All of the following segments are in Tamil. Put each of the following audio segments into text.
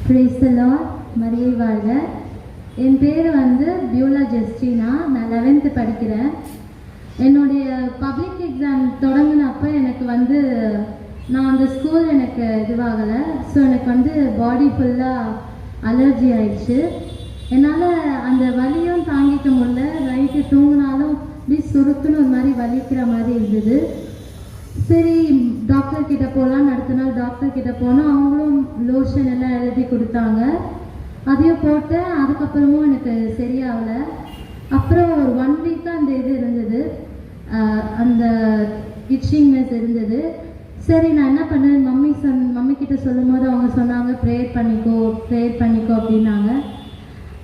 Praise the Lord. மரியை வாழ்க. என் பேர் பியூலா ஜெஸ்டினா. நான் 11th படிக்கிறேன். என்னுடைய பப்ளிக் எக்ஸாம் தொடங்கினப்போ எனக்கு நான் அந்த ஸ்கூல் எனக்கு இதுவாகலை. ஸோ எனக்கு பாடி ஃபுல்லாக அலர்ஜி ஆயிடுச்சு. என்னால் அந்த வலியும் தாங்கிக்க முடியல. நைட்டு தூங்கினாலும் இப்படி சுருக்குன்னு ஒரு மாதிரி வலிக்கிற மாதிரி இருந்தது. சரி, டாக்டர் கிட்ட போகலாம். அடுத்த நாள் டாக்டர் கிட்ட போனால் அவங்களும் லோஷன் எல்லாம் எழுதி கொடுத்தாங்க. அதையும் போட்டேன். அதுக்கப்புறமும் எனக்கு சரியாகலை. அப்புறம் ஒரு 1 வீக்காக அந்த இது இருந்தது, அந்த இச்சிங்னஸ் இருந்தது. சரி, நான் என்ன பண்ணேன், மம்மி கிட்ட சொல்லும் போது அவங்க சொன்னாங்க ப்ரேயர் பண்ணிக்கோ அப்படின்னாங்க.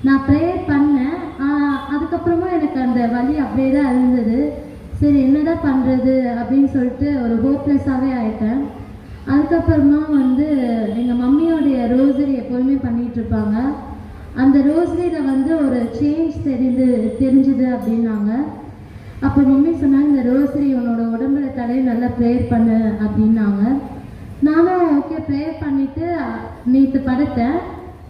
நான் ப்ரேயர் பண்ணேன். அதுக்கப்புறமும் எனக்கு அந்த வலி அப்படியே தான் இருந்தது. சரி, என்னதான் பண்ணுறது அப்படின்னு சொல்லிட்டு ஒரு ஹோப்லெஸ்ஸாகவே ஆகிட்டேன். அதுக்கப்புறமா எங்கள் மம்மியோடைய ரோசரி எப்போதுமே பண்ணிகிட்ருப்பாங்க. அந்த ரோசரியில் ஒரு சேஞ்ச் தெரிஞ்சுது அப்படின்னாங்க. அப்போ மம்மி சொன்னாங்க, இந்த ரோசரி உன்னோட உடம்புல தடவை நல்லா ப்ரேயர் பண்ணு அப்படின்னாங்க. நானும் ஓகே ப்ரேயர் பண்ணிவிட்டு நேற்று படுத்தேன்.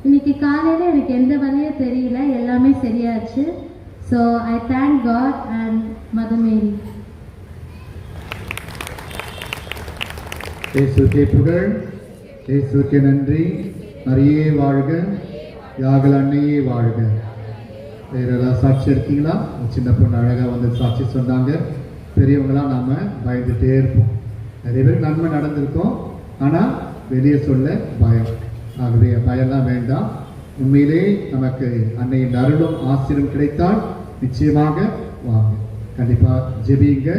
இன்னைக்கு காலையில் எனக்கு எந்த வழியும் தெரியல, எல்லாமே சரியாச்சு. So I thank God and Mother Mary. இயேசுவுக்கே புகழ், இயேசுவுக்கே நன்றி. மரியே வாழ்க, யாகல் அன்னையே வாழ்க. வேற ஏதாவது சாட்சி இருக்கீங்களா? சின்ன பொண்ணு அழகாக சாட்சி சொன்னாங்க. பெரியவங்களாம் நாம் பயந்துட்டே இருப்போம். நிறைய பேருக்கு நன்மை நடந்திருக்கோம், ஆனால் வெளியே சொல்ல பயம். ஆகவே பயம்லாம் வேண்டாம். உண்மையிலே நமக்கு அன்னையின் அருளும் ஆசீர்வாதம் கிடைத்தால் நிச்சயமாக வாங்க, கண்டிப்பாக ஜெபிங்க.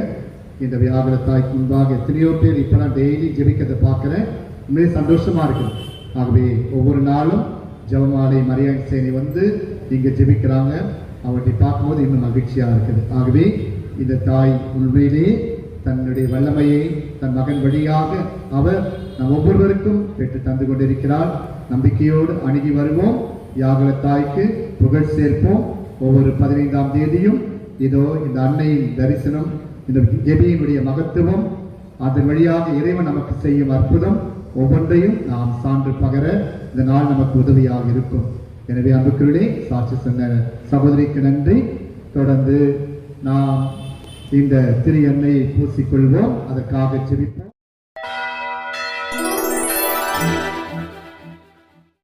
இந்த வியாகுல தாய்க்கு முன்பாக எத்தனையோ பேர் இப்போ நான் டெய்லி ஜெபிக்கிறதை பார்க்குறேன். உண்மையிலே சந்தோஷமாக இருக்குது. ஆகவே ஒவ்வொரு நாளும் ஜெபமாலை மரியாதை சேனை இங்கே ஜெபிக்கிறாங்க. அவர்களை பார்க்கும்போது இன்னும் மகிழ்ச்சியாக இருக்குது. ஆகவே இந்த தாய் உண்மையிலே தன்னுடைய வல்லமையை தன் மகன் வழியாக அவர் நம் ஒவ்வொருவருக்கும் பெற்று தந்து கொண்டிருக்கிறார். நம்பிக்கையோடு அணுகி வருவோம். யாகுல தாய்க்கு புகழ் சேர்ப்போம். ஒவ்வொரு 15ஆம் தேதியும் இதோ இந்த அன்னையின் தரிசனம், இந்த ஜெபியினுடைய மகத்துவம், அதன் வழியாக இறைவன் நமக்கு செய்யும் அற்புதம் ஒவ்வொன்றையும் நாம் சான்று பகர இந்த நாள் நமக்கு உதவியாக இருக்கும். எனவே அன்புக்குள்ளே சாட்சி சொன்ன சகோதரிக்கு நன்றி. தொடர்ந்து நாம் இந்த திரு எண்ணெயை பூசிக்கொள்வோம். அதற்காக ஜெபிப்போம்.